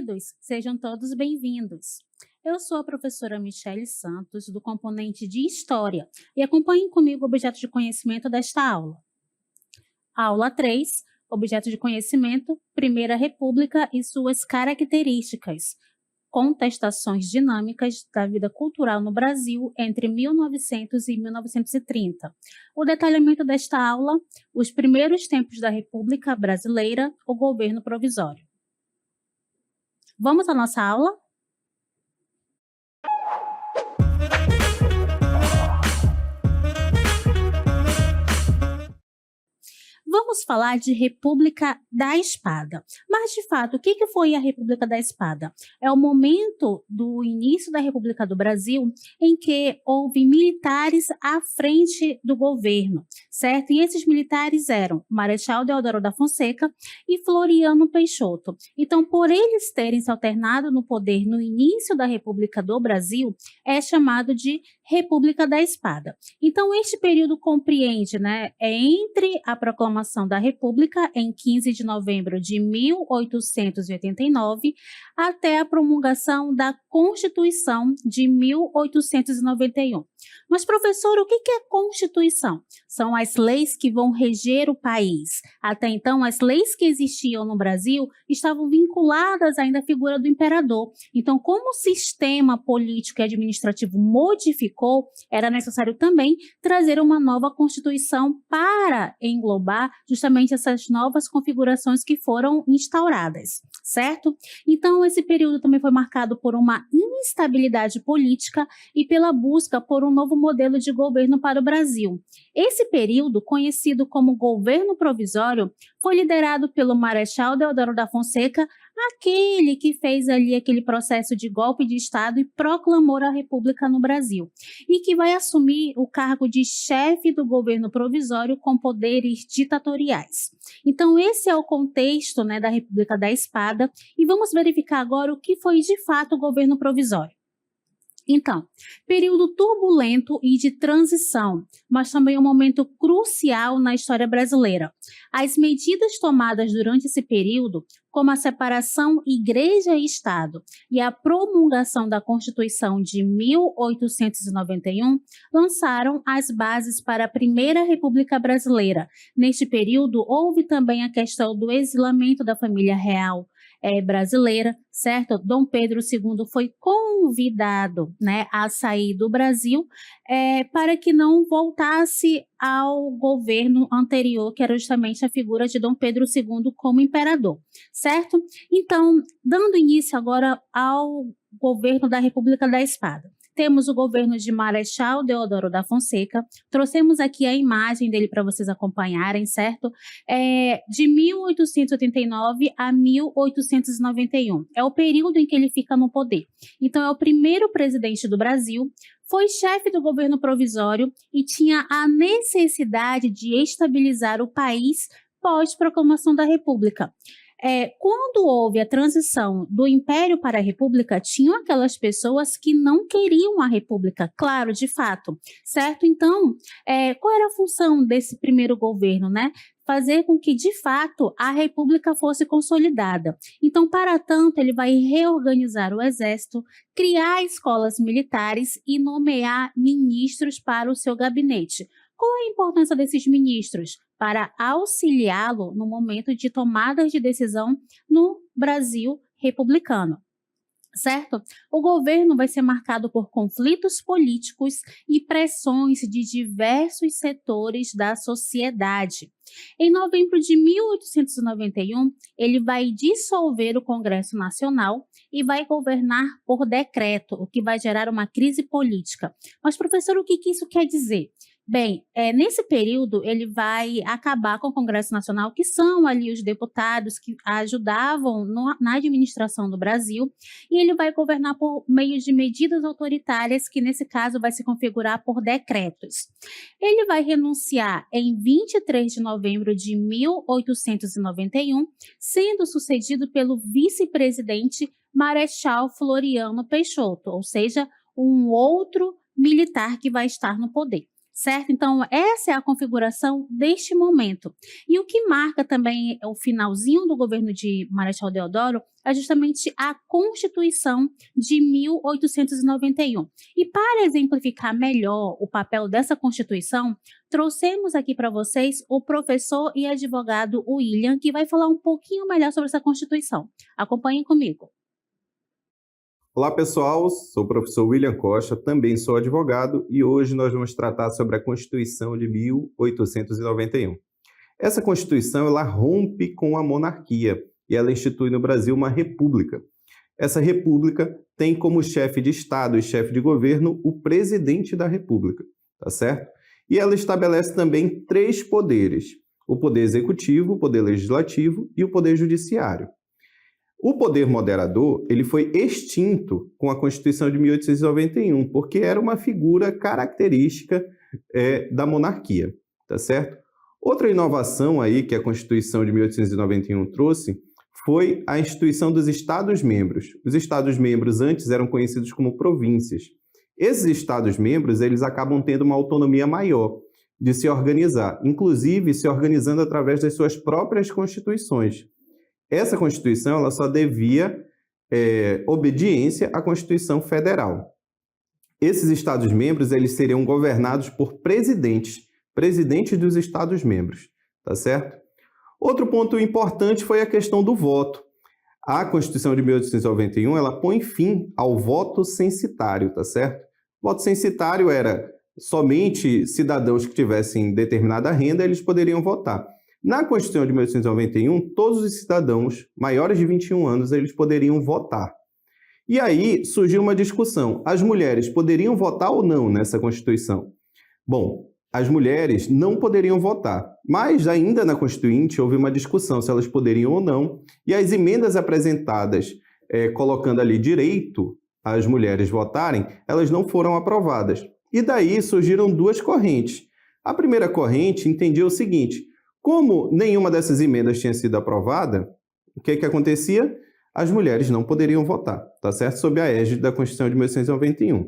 queridos, sejam todos bem-vindos. Eu sou a professora Michele Santos, do componente de História, e acompanhem comigo o objeto de conhecimento desta aula. Aula 3, objeto de conhecimento, Primeira República e suas características. Contestações dinâmicas da vida cultural no Brasil entre 1900 e 1930. O detalhamento desta aula, os primeiros tempos da República Brasileira, o governo provisório. Vamos à nossa aula? Vamos falar de República da Espada. Mas, de fato, o que foi a República da Espada? É o momento do início da República do Brasil em que houve militares à frente do governo, certo? E esses militares eram Marechal Deodoro da Fonseca e Floriano Peixoto. Então, por eles terem se alternado no poder no início da República do Brasil, é chamado de República da Espada. Então, este período compreende, entre a proclamação da República em 15 de novembro de 1889 até a promulgação da Constituição de 1891. Mas, professor, o que é Constituição? São as leis que vão reger o país. Até então, as leis que existiam no Brasil estavam vinculadas ainda à figura do imperador. Então, como o sistema político e administrativo modificou, era necessário também trazer uma nova Constituição para englobar justamente essas novas configurações que foram instauradas, certo? Então, esse período também foi marcado por uma instabilidade política e pela busca por um novo modelo de governo para o Brasil. Esse período, conhecido como governo provisório, foi liderado pelo Marechal Deodoro da Fonseca, aquele que fez ali aquele processo de golpe de Estado e proclamou a República no Brasil, e que vai assumir o cargo de chefe do governo provisório com poderes ditatoriais. Então, esse é o contexto, da República da Espada, e vamos verificar agora o que foi de fato o governo provisório. Então, período turbulento e de transição, mas também um momento crucial na história brasileira. As medidas tomadas durante esse período, como a separação Igreja e Estado e a promulgação da Constituição de 1891, lançaram as bases para a Primeira República Brasileira. Neste período, houve também a questão do exilamento da família real brasileira, certo? Dom Pedro II foi convidado, a sair do Brasil para que não voltasse ao governo anterior, que era justamente a figura de Dom Pedro II como imperador, certo? Então, dando início agora ao governo da República da Espada. Temos o governo de Marechal Deodoro da Fonseca, trouxemos aqui a imagem dele para vocês acompanharem, certo? De 1889 a 1891, é o período em que ele fica no poder. Então, é o primeiro presidente do Brasil, foi chefe do governo provisório e tinha a necessidade de estabilizar o país pós-proclamação da República. Quando houve a transição do Império para a República, tinham aquelas pessoas que não queriam a República, claro, de fato, certo? Então, qual era a função desse primeiro governo, Fazer com que, de fato, a República fosse consolidada. Então, para tanto, ele vai reorganizar o Exército, criar escolas militares e nomear ministros para o seu gabinete. Qual é a importância desses ministros? Para auxiliá-lo no momento de tomadas de decisão no Brasil republicano, certo? O governo vai ser marcado por conflitos políticos e pressões de diversos setores da sociedade. Em novembro de 1891, ele vai dissolver o Congresso Nacional e vai governar por decreto, o que vai gerar uma crise política. Mas, professor, o que isso quer dizer? Bem, nesse período ele vai acabar com o Congresso Nacional, que são ali os deputados que ajudavam na administração do Brasil, e ele vai governar por meio de medidas autoritárias, que nesse caso vai se configurar por decretos. Ele vai renunciar em 23 de novembro de 1891, sendo sucedido pelo vice-presidente Marechal Floriano Peixoto, ou seja, um outro militar que vai estar no poder. certo? Então, essa é a configuração deste momento. E o que marca também o finalzinho do governo de Marechal Deodoro é justamente a Constituição de 1891. E para exemplificar melhor o papel dessa Constituição, trouxemos aqui para vocês o professor e advogado William, que vai falar um pouquinho melhor sobre essa Constituição. Acompanhem comigo. Olá pessoal, sou o professor William Costa, também sou advogado e hoje nós vamos tratar sobre a Constituição de 1891. Essa Constituição ela rompe com a monarquia e ela institui no Brasil uma república. Essa república tem como chefe de Estado e chefe de governo o presidente da república, tá certo? E ela estabelece também 3 poderes: o poder executivo, o poder legislativo e o poder judiciário. O poder moderador ele foi extinto com a Constituição de 1891, porque era uma figura característica da monarquia, tá certo? Outra inovação aí que a Constituição de 1891 trouxe foi a instituição dos Estados-membros. Os Estados-membros antes eram conhecidos como províncias. Esses Estados-membros eles acabam tendo uma autonomia maior de se organizar, inclusive se organizando através das suas próprias constituições. Essa Constituição ela só devia obediência à Constituição Federal. Esses Estados-membros eles seriam governados por presidentes dos Estados-membros, tá certo? Outro ponto importante foi a questão do voto. A Constituição de 1891 ela põe fim ao voto censitário, tá certo? O voto censitário era somente cidadãos que tivessem determinada renda, eles poderiam votar. Na Constituição de 1891, todos os cidadãos maiores de 21 anos eles poderiam votar. E aí surgiu uma discussão: as mulheres poderiam votar ou não nessa Constituição? Bom, as mulheres não poderiam votar, mas ainda na Constituinte houve uma discussão se elas poderiam ou não, e as emendas apresentadas colocando ali direito às mulheres votarem, elas não foram aprovadas. E daí surgiram 2 correntes. A primeira corrente entendia o seguinte: como nenhuma dessas emendas tinha sido aprovada, o que acontecia? As mulheres não poderiam votar, tá certo? Sob a égide da Constituição de 1891.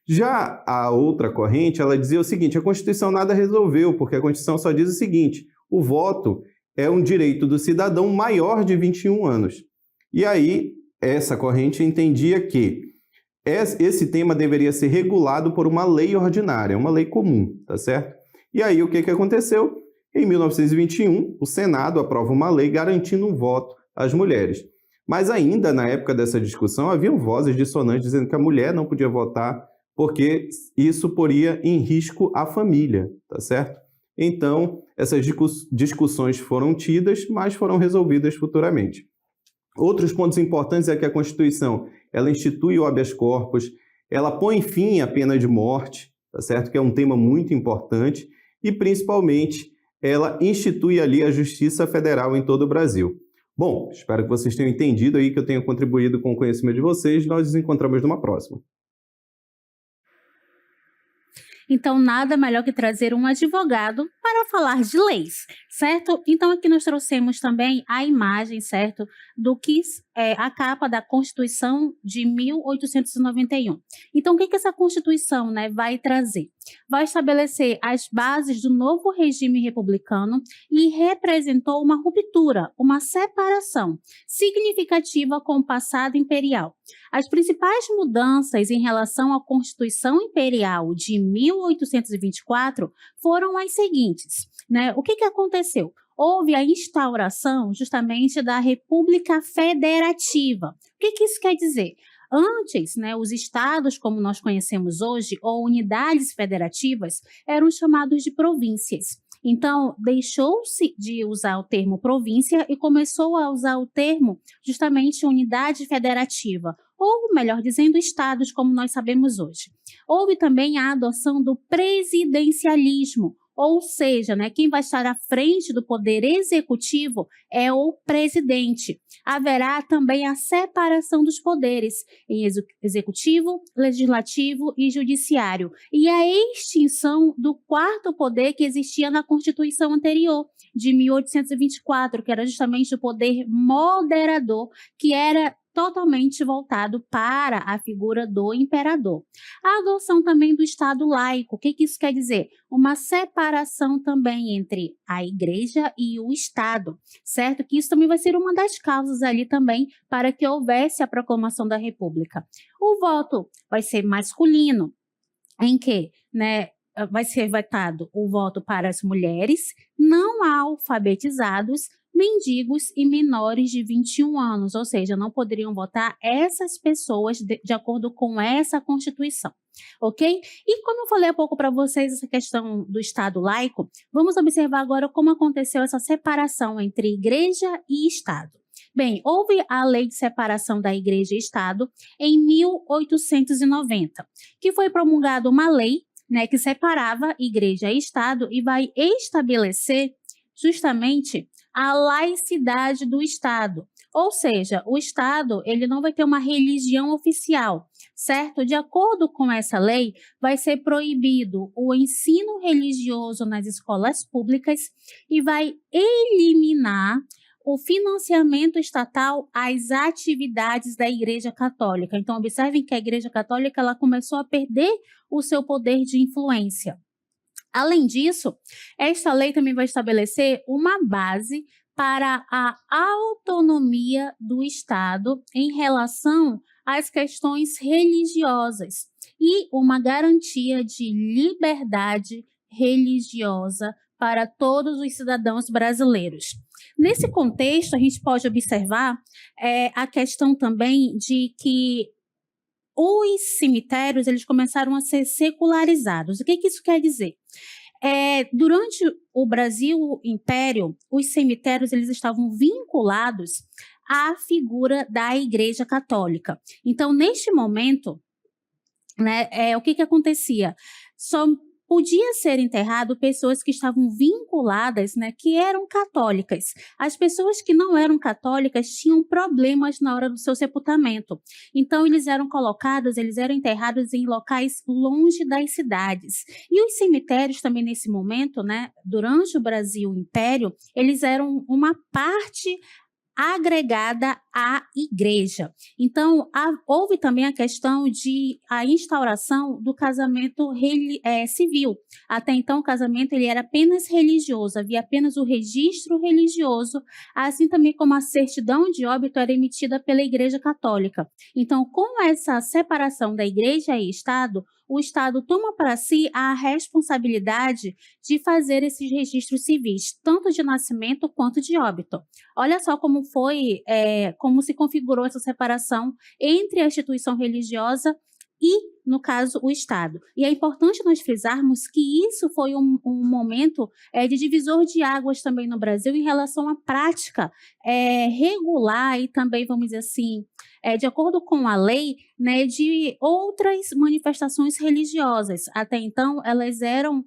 Já a outra corrente, ela dizia o seguinte: a Constituição nada resolveu, porque a Constituição só diz o seguinte: o voto é um direito do cidadão maior de 21 anos. E aí, essa corrente entendia que esse tema deveria ser regulado por uma lei ordinária, uma lei comum, tá certo? E aí, o que aconteceu? Em 1921, o Senado aprova uma lei garantindo um voto às mulheres. Mas ainda na época dessa discussão, haviam vozes dissonantes dizendo que a mulher não podia votar porque isso poria em risco a família, tá certo? Então, essas discussões foram tidas, mas foram resolvidas futuramente. Outros pontos importantes é que a Constituição, ela institui o habeas corpus, ela põe fim à pena de morte, tá certo? Que é um tema muito importante, e principalmente ela institui ali a Justiça Federal em todo o Brasil. Bom, espero que vocês tenham entendido aí, que eu tenha contribuído com o conhecimento de vocês. Nós nos encontramos numa próxima. Então, nada melhor que trazer um advogado para falar de leis, certo? Então, aqui nós trouxemos também a imagem, certo, do que é a capa da Constituição de 1891. Então, o que essa Constituição, né, vai trazer? Vai estabelecer as bases do novo regime republicano e representou uma ruptura, uma separação significativa com o passado imperial. As principais mudanças em relação à Constituição Imperial de 1824 foram as seguintes, né? O que aconteceu? Houve a instauração justamente da República Federativa. O que isso quer dizer? Antes, né, os estados, como nós conhecemos hoje, ou unidades federativas, eram chamados de províncias. Então, deixou-se de usar o termo província e começou a usar o termo justamente unidade federativa, ou melhor dizendo, estados, como nós sabemos hoje. Houve também a adoção do presidencialismo, ou seja, né, quem vai estar à frente do poder executivo é o presidente. Haverá também a separação dos poderes em executivo, legislativo e judiciário, e a extinção do quarto poder que existia na Constituição anterior, de 1824, que era justamente o poder moderador, que era totalmente voltado para a figura do imperador. A adoção também do Estado laico, o que isso quer dizer? Uma separação também entre a igreja e o Estado, certo? Que isso também vai ser uma das causas ali também para que houvesse a proclamação da República. O voto vai ser masculino, em que, né, vai ser vetado o voto para as mulheres não alfabetizados, mendigos e menores de 21 anos, ou seja, não poderiam votar essas pessoas de acordo com essa Constituição, ok? E como eu falei há pouco para vocês essa questão do Estado laico, vamos observar agora como aconteceu essa separação entre igreja e Estado. Bem, houve a Lei de Separação da Igreja e Estado em 1890, que foi promulgada uma lei, né, que separava igreja e Estado e vai estabelecer justamente a laicidade do Estado. Ou seja, o Estado ele não vai ter uma religião oficial, certo? De acordo com essa lei, vai ser proibido o ensino religioso nas escolas públicas e vai eliminar o financiamento estatal às atividades da Igreja Católica. Então, observem que a Igreja Católica ela começou a perder o seu poder de influência. Além disso, esta lei também vai estabelecer uma base para a autonomia do Estado em relação às questões religiosas e uma garantia de liberdade religiosa para todos os cidadãos brasileiros. Nesse contexto, a gente pode observar a questão também de que os cemitérios eles começaram a ser secularizados. O que isso quer dizer? Durante o Brasil Império, os cemitérios eles estavam vinculados à figura da Igreja Católica. Então, neste momento, né, o que acontecia? Só podia ser enterrado pessoas que estavam vinculadas, né, que eram católicas. As pessoas que não eram católicas tinham problemas na hora do seu sepultamento. Então, eles eram enterrados em locais longe das cidades. E os cemitérios também nesse momento, né, durante o Brasil Império, eles eram uma parte agregada à igreja. Então, houve também a questão de a instauração do casamento civil. Até então, o casamento ele era apenas religioso, havia apenas o registro religioso, assim também como a certidão de óbito era emitida pela Igreja Católica. Então, com essa separação da igreja e Estado, o Estado toma para si a responsabilidade de fazer esses registros civis, tanto de nascimento quanto de óbito. Olha só como como se configurou essa separação entre a instituição religiosa e, no caso, o Estado. E é importante nós frisarmos que isso foi um momento de divisor de águas também no Brasil em relação à prática regular e também, vamos dizer assim, de acordo com a lei, né, de outras manifestações religiosas. Até então, elas eram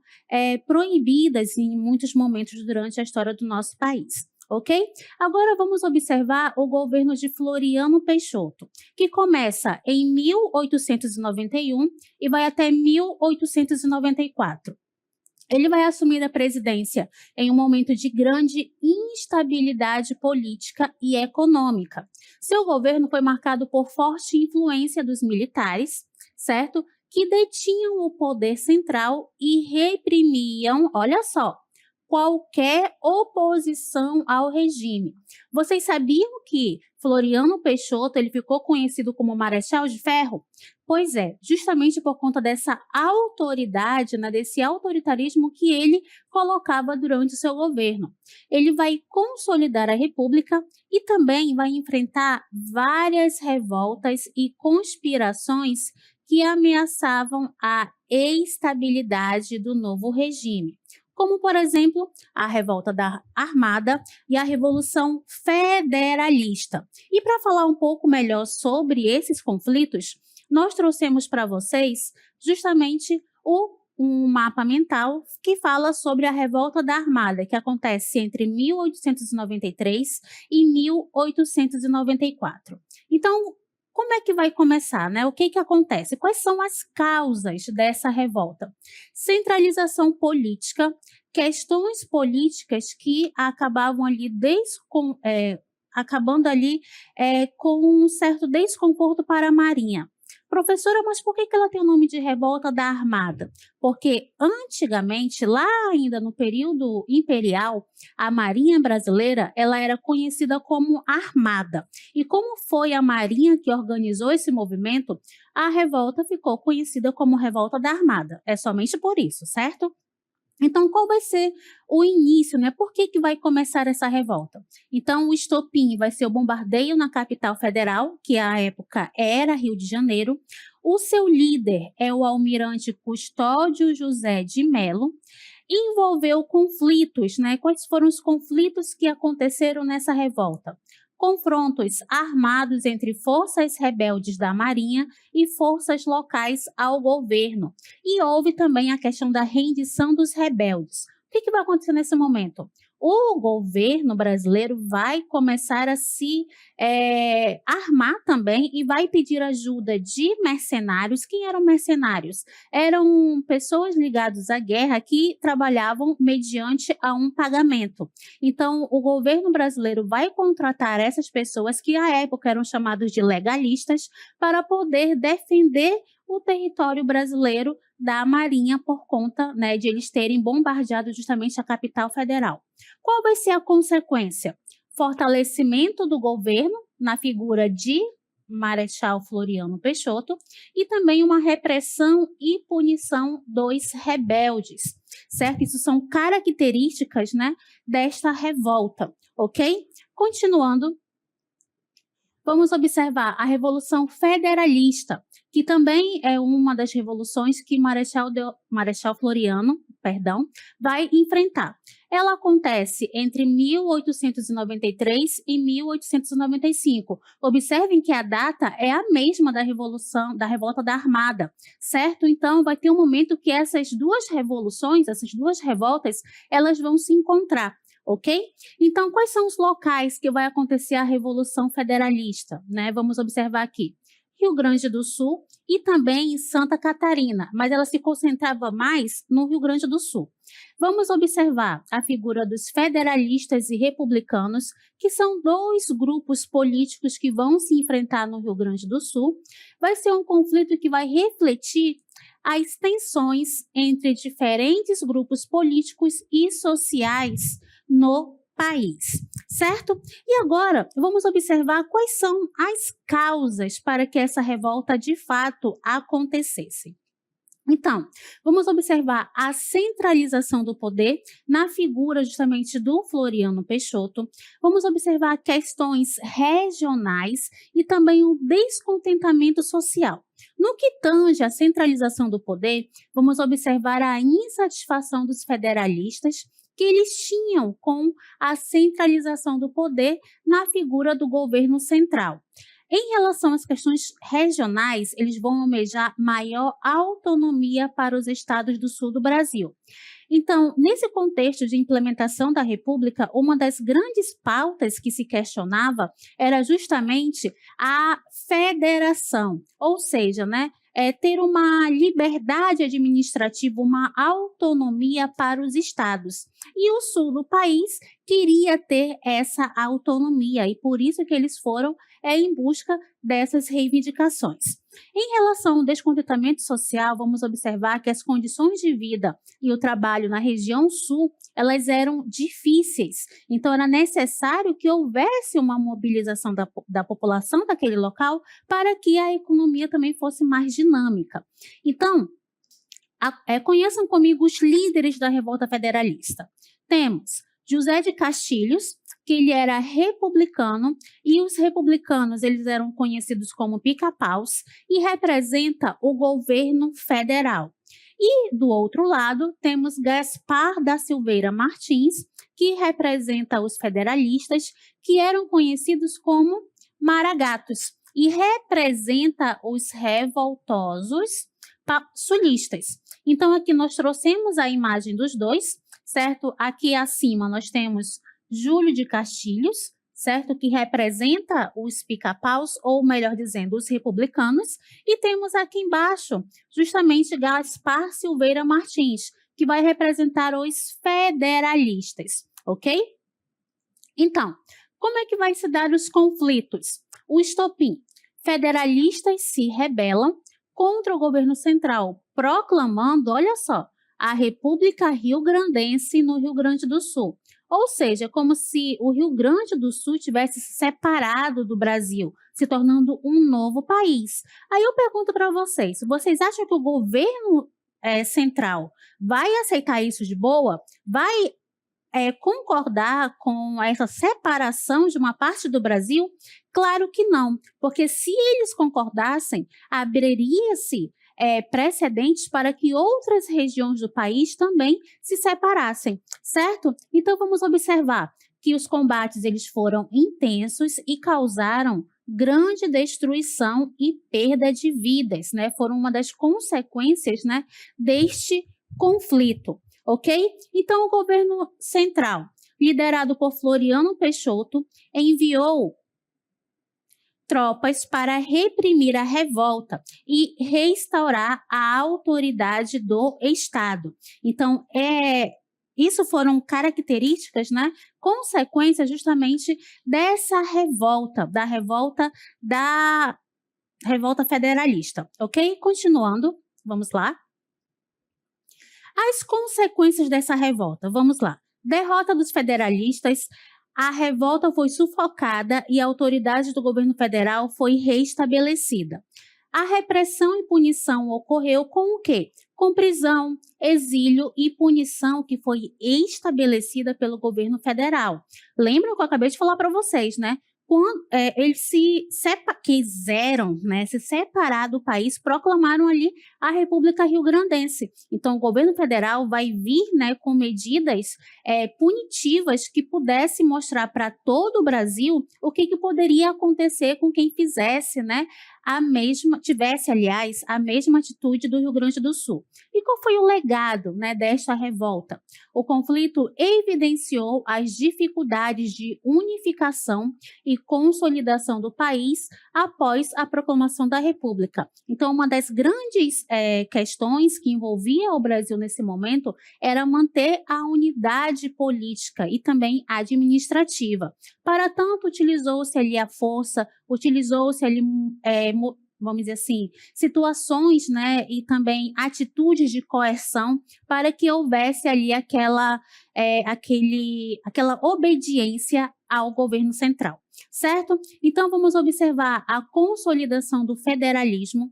proibidas em muitos momentos durante a história do nosso país. Ok? Agora vamos observar o governo de Floriano Peixoto, que começa em 1891 e vai até 1894. Ele vai assumir a presidência em um momento de grande instabilidade política e econômica. Seu governo foi marcado por forte influência dos militares, certo? Que detinham o poder central e reprimiam, olha só, qualquer oposição ao regime. Vocês sabiam que Floriano Peixoto ele ficou conhecido como Marechal de Ferro? Pois é, justamente por conta dessa autoridade, né, desse autoritarismo que ele colocava durante o seu governo. Ele vai consolidar a República e também vai enfrentar várias revoltas e conspirações que ameaçavam a estabilidade do novo regime, como, por exemplo, a revolta da Armada e a Revolução Federalista. E para falar um pouco melhor sobre esses conflitos, nós trouxemos para vocês justamente um mapa mental que fala sobre a Revolta da Armada, que acontece entre 1893 e 1894. Então, como é que vai começar, né? O que acontece? Quais são as causas dessa revolta? Centralização política, questões políticas que acabavam ali acabando ali com um certo desconforto para a Marinha. Professora, mas por que ela tem o nome de Revolta da Armada? Porque antigamente, lá ainda no período imperial, a Marinha brasileira ela era conhecida como Armada. E como foi a Marinha que organizou esse movimento, a revolta ficou conhecida como Revolta da Armada. É somente por isso, certo? Então, qual vai ser o início, né? Por que vai começar essa revolta? Então, o estopim vai ser o bombardeio na capital federal, que à época era Rio de Janeiro. O seu líder é o almirante Custódio José de Melo. Envolveu conflitos, né? Quais foram os conflitos que aconteceram nessa revolta? Confrontos armados entre forças rebeldes da Marinha e forças locais ao governo. E houve também a questão da rendição dos rebeldes. O que vai acontecer nesse momento? O governo brasileiro vai começar a se armar também e vai pedir ajuda de mercenários. Quem eram mercenários? Eram pessoas ligadas à guerra que trabalhavam mediante a um pagamento. Então, o governo brasileiro vai contratar essas pessoas que à época eram chamados de legalistas para poder defender o território brasileiro da Marinha por conta, né, de eles terem bombardeado justamente a capital federal. Qual vai ser a consequência? Fortalecimento do governo na figura de Marechal Floriano Peixoto e também uma repressão e punição dos rebeldes, certo? Isso são características, né, desta revolta, ok? Continuando, vamos observar a Revolução Federalista, que também é uma das revoluções que Marechal Floriano, vai enfrentar. Ela acontece entre 1893 e 1895. Observem que a data é a mesma da Revolta da Armada, certo? Então, vai ter um momento que essas duas revoluções, essas duas revoltas, elas vão se encontrar. Ok? Então, quais são os locais que vai acontecer a Revolução Federalista? Né? Vamos observar aqui. Rio Grande do Sul e também em Santa Catarina, mas ela se concentrava mais no Rio Grande do Sul. Vamos observar a figura dos federalistas e republicanos, que são dois grupos políticos que vão se enfrentar no Rio Grande do Sul. Vai ser um conflito que vai refletir as tensões entre diferentes grupos políticos e sociais no país, certo? E agora, vamos observar quais são as causas para que essa revolta de fato acontecesse. Então, vamos observar a centralização do poder na figura justamente do Floriano Peixoto. Vamos observar questões regionais e também o descontentamento social. No que tange à centralização do poder, vamos observar a insatisfação dos federalistas que eles tinham com a centralização do poder na figura do governo central. Em relação às questões regionais, eles vão almejar maior autonomia para os estados do sul do Brasil. Então, nesse contexto de implementação da República, uma das grandes pautas que se questionava era justamente a federação, ou seja, né, ter uma liberdade administrativa, uma autonomia para os estados. E o sul do país queria ter essa autonomia e por isso que eles foram em busca dessas reivindicações. Em relação ao descontentamento social, vamos observar que as condições de vida e o trabalho na região sul, elas eram difíceis. Então, era necessário que houvesse uma mobilização da população daquele local para que a economia também fosse mais dinâmica. Então, conheçam comigo os líderes da Revolta Federalista. Temos José de Castilhos, que ele era republicano, e os republicanos eles eram conhecidos como pica-paus, e representa o governo federal. E, do outro lado, temos Gaspar da Silveira Martins, que representa os federalistas, que eram conhecidos como maragatos, e representa os revoltosos sulistas. Então, aqui nós trouxemos a imagem dos dois, certo? Aqui acima nós temos Júlio de Castilhos, certo? Que representa os pica-paus, ou melhor dizendo, os republicanos. E temos aqui embaixo justamente Gaspar Silveira Martins, que vai representar os federalistas, ok? Então, Como é que vai se dar os conflitos? O estopim. Federalistas se rebelam contra o governo central, proclamando, olha só, a República Rio-Grandense no Rio Grande do Sul. Ou seja, como se o Rio Grande do Sul tivesse se separado do Brasil, se tornando um novo país. Aí eu pergunto para vocês acham que o governo central vai aceitar isso de boa? Vai concordar com essa separação de uma parte do Brasil? Claro que não, porque se eles concordassem, abriria-se precedentes para que outras regiões do país também se separassem, certo? Então vamos observar que os combates eles foram intensos e causaram grande destruição e perda de vidas, né? Foram uma das consequências, né, deste conflito. Ok? Então, o governo central, liderado por Floriano Peixoto, enviou tropas para reprimir a revolta e restaurar a autoridade do Estado. Então, isso foram características, né, consequências justamente dessa revolta, da revolta federalista. Ok? Continuando, vamos lá. As consequências dessa revolta, vamos lá. Derrota dos federalistas, a revolta foi sufocada e a autoridade do governo federal foi restabelecida. A repressão e punição ocorreu com o quê? Com prisão, exílio e punição que foi estabelecida pelo governo federal. Lembram que eu acabei de falar para vocês, né? Quando eles quiseram, né, se separar do país, proclamaram ali a República Rio-Grandense. Então, o governo federal vai vir, né, com medidas punitivas que pudesse mostrar para todo o Brasil o que poderia acontecer com quem fizesse, né, tivesse, aliás, a mesma atitude do Rio Grande do Sul. E qual foi o legado, né, desta revolta? O conflito evidenciou as dificuldades de unificação e consolidação do país após a proclamação da República. Então, uma das grandes questões que envolvia o Brasil nesse momento era manter a unidade política e também administrativa. Para tanto, utilizou-se ali a força, utilizou-se ali, vamos dizer assim, situações, né, e também atitudes de coerção para que houvesse ali aquela obediência ao governo central, certo? Então, vamos observar a consolidação do federalismo.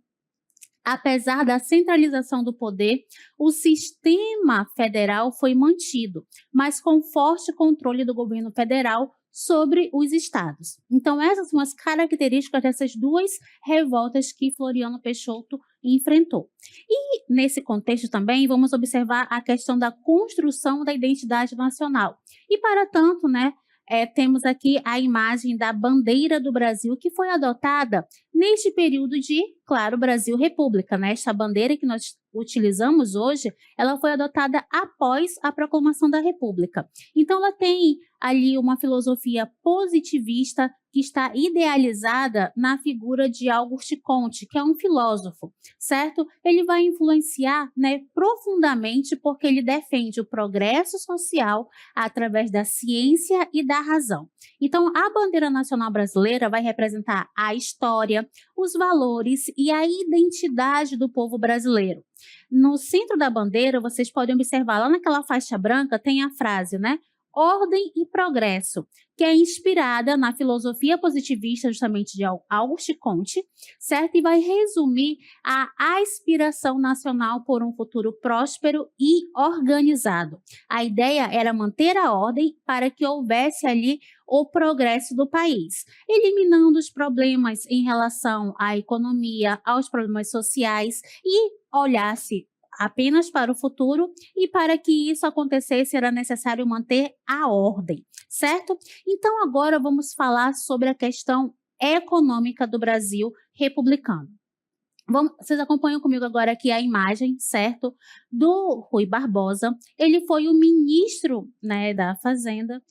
Apesar da centralização do poder, o sistema federal foi mantido, mas com forte controle do governo federal sobre os estados. Então, essas são as características dessas duas revoltas que Floriano Peixoto enfrentou. E, nesse contexto também, vamos observar a questão da construção da identidade nacional. E, para tanto, né, temos aqui a imagem da bandeira do Brasil, que foi adotada neste período de, claro, Brasil República, né? Esta bandeira que nós utilizamos hoje, ela foi adotada após a proclamação da República. Então, ela tem ali uma filosofia positivista que está idealizada na figura de Auguste Comte, que é um filósofo, certo? Ele vai influenciar, né, profundamente porque ele defende o progresso social através da ciência e da razão. Então, a bandeira nacional brasileira vai representar a história, os valores e a identidade do povo brasileiro. No centro da bandeira, vocês podem observar, lá naquela faixa branca tem a frase, né? Ordem e progresso, que é inspirada na filosofia positivista justamente de Auguste Comte, certo? E vai resumir a aspiração nacional por um futuro próspero e organizado. A ideia era manter a ordem para que houvesse ali o progresso do país, eliminando os problemas em relação à economia, aos problemas sociais e olhasse apenas para o futuro, e para que isso acontecesse era necessário manter a ordem, certo? Então agora vamos falar sobre a questão econômica do Brasil republicano. Vocês acompanham comigo agora aqui a imagem, certo? Do Rui Barbosa. Ele foi o ministro, né, da Fazenda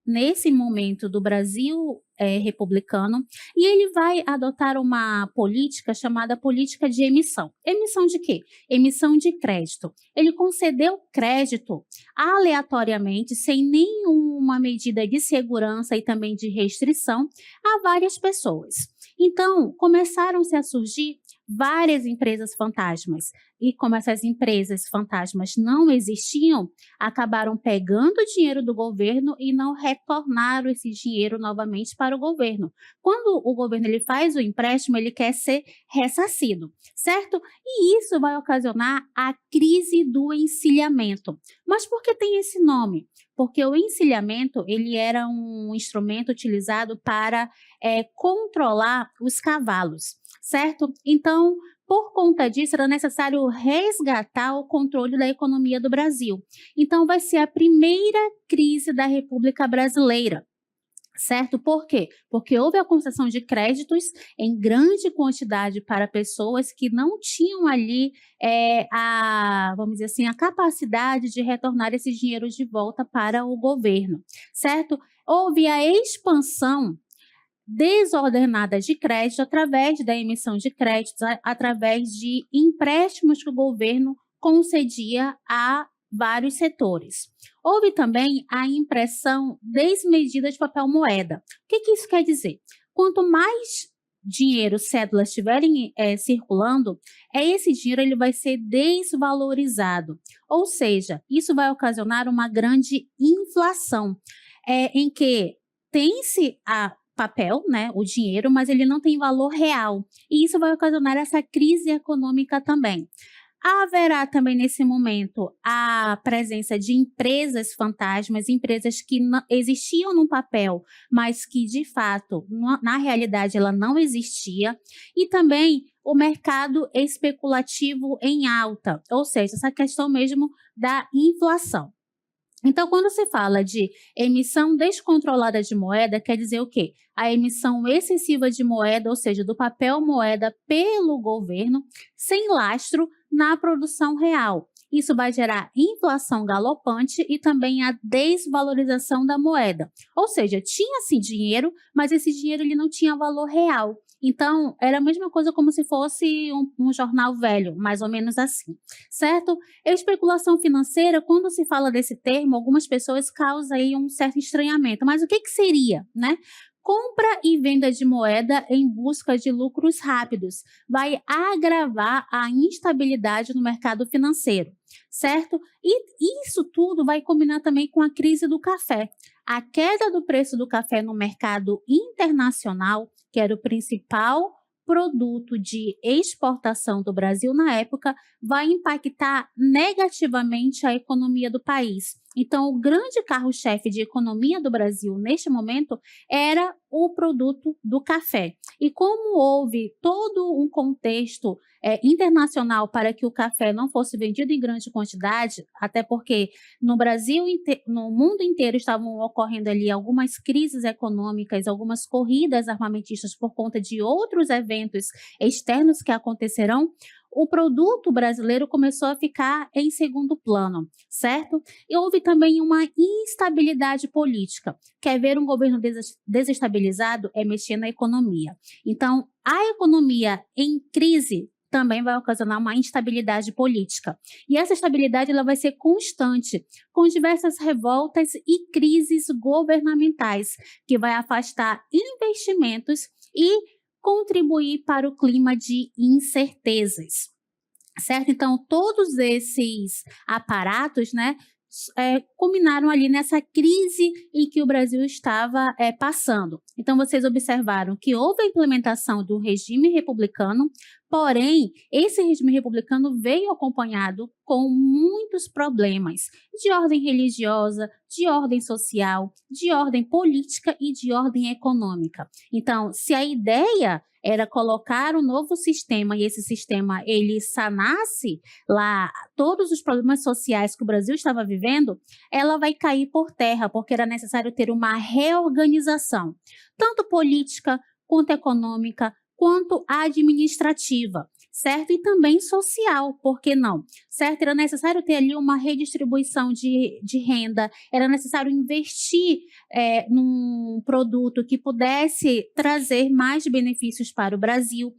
nesse momento do Brasil republicano, e ele vai adotar uma política chamada política de emissão. Emissão de quê? Emissão de crédito. Ele concedeu crédito aleatoriamente, sem nenhuma medida de segurança e também de restrição, a várias pessoas. Então, começaram-se a surgir várias empresas fantasmas. E como essas empresas fantasmas não existiam, acabaram pegando o dinheiro do governo e não retornaram esse dinheiro novamente para o governo. Quando o governo ele faz o empréstimo, ele quer ser ressarcido, certo? E isso vai ocasionar a crise do encilhamento. Mas por que tem esse nome? Porque o encilhamento ele era um instrumento utilizado para controlar os cavalos, certo? Então, por conta disso, era necessário resgatar o controle da economia do Brasil. Então, vai ser a primeira crise da República Brasileira. Certo? Por quê? Porque houve a concessão de créditos em grande quantidade para pessoas que não tinham ali vamos dizer assim, a capacidade de retornar esse dinheiro de volta para o governo, certo? Houve a expansão desordenada de crédito através da emissão de créditos, através de empréstimos que o governo concedia a vários setores. Houve também a impressão desmedida de papel moeda. O que isso quer dizer? Quanto mais dinheiro, cédulas estiverem circulando, esse dinheiro ele vai ser desvalorizado. Ou seja, isso vai ocasionar uma grande inflação, em que tem-se a papel, né, o dinheiro, mas ele não tem valor real. E isso vai ocasionar essa crise econômica também. Haverá também nesse momento a presença de empresas fantasmas, empresas que existiam no papel, mas que de fato, na realidade, ela não existia, e também o mercado especulativo em alta, ou seja, essa questão mesmo da inflação. Então, quando se fala de emissão descontrolada de moeda, quer dizer o quê? A emissão excessiva de moeda, ou seja, do papel moeda pelo governo, sem lastro na produção real. Isso vai gerar inflação galopante e também a desvalorização da moeda. Ou seja, tinha-se dinheiro, mas esse dinheiro ele não tinha valor real. Então, era a mesma coisa como se fosse um jornal velho, mais ou menos assim, certo? Especulação financeira, quando se fala desse termo, algumas pessoas causam aí um certo estranhamento. Mas o que seria, né? Compra e venda de moeda em busca de lucros rápidos vai agravar a instabilidade no mercado financeiro, certo? E isso tudo vai combinar também com a crise do café. A queda do preço do café no mercado internacional, que era o principal produto de exportação do Brasil na época, vai impactar negativamente a economia do país. Então, o grande carro-chefe de economia do Brasil neste momento era o produto do café. E como houve todo um contexto internacional para que o café não fosse vendido em grande quantidade, até porque no Brasil, no mundo inteiro estavam ocorrendo ali algumas crises econômicas, algumas corridas armamentistas por conta de outros eventos externos que acontecerão, o produto brasileiro começou a ficar em segundo plano, certo? E houve também uma instabilidade política. Quer ver um governo desestabilizado é mexer na economia. Então, a economia em crise também vai ocasionar uma instabilidade política. E essa estabilidade ela vai ser constante, com diversas revoltas e crises governamentais, que vai afastar investimentos e contribuir para o clima de incertezas, certo? Então, todos esses aparatos, né, culminaram ali nessa crise em que o Brasil estava passando. Então, vocês observaram que houve a implementação do regime republicano, porém, esse regime republicano veio acompanhado com muitos problemas de ordem religiosa, de ordem social, de ordem política e de ordem econômica. Então, se a ideia era colocar um novo sistema e esse sistema ele sanasse lá todos os problemas sociais que o Brasil estava vivendo, ela vai cair por terra, porque era necessário ter uma reorganização, tanto política, quanto econômica, quanto administrativa, certo? E também social, por que não? Certo? Era necessário ter ali uma redistribuição de renda, era necessário investir num produto que pudesse trazer mais benefícios para o Brasil.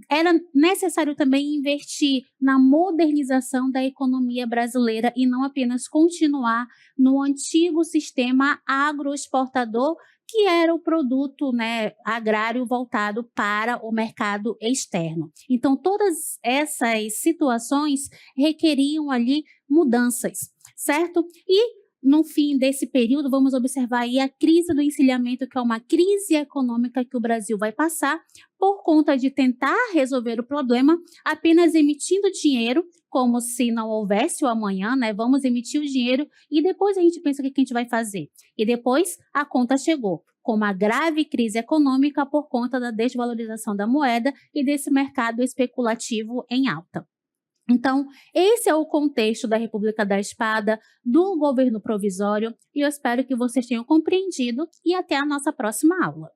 Era necessário também investir na modernização da economia brasileira e não apenas continuar no antigo sistema agroexportador, que era o produto, né, agrário voltado para o mercado externo. Então, todas essas situações requeriam ali mudanças, certo? E no fim desse período, vamos observar aí a crise do encilhamento, que é uma crise econômica que o Brasil vai passar por conta de tentar resolver o problema apenas emitindo dinheiro, como se não houvesse o amanhã, né? Vamos emitir o dinheiro e depois a gente pensa o que a gente vai fazer. E depois a conta chegou, com uma grave crise econômica por conta da desvalorização da moeda e desse mercado especulativo em alta. Então, esse é o contexto da República da Espada, do governo provisório, e eu espero que vocês tenham compreendido e até a nossa próxima aula.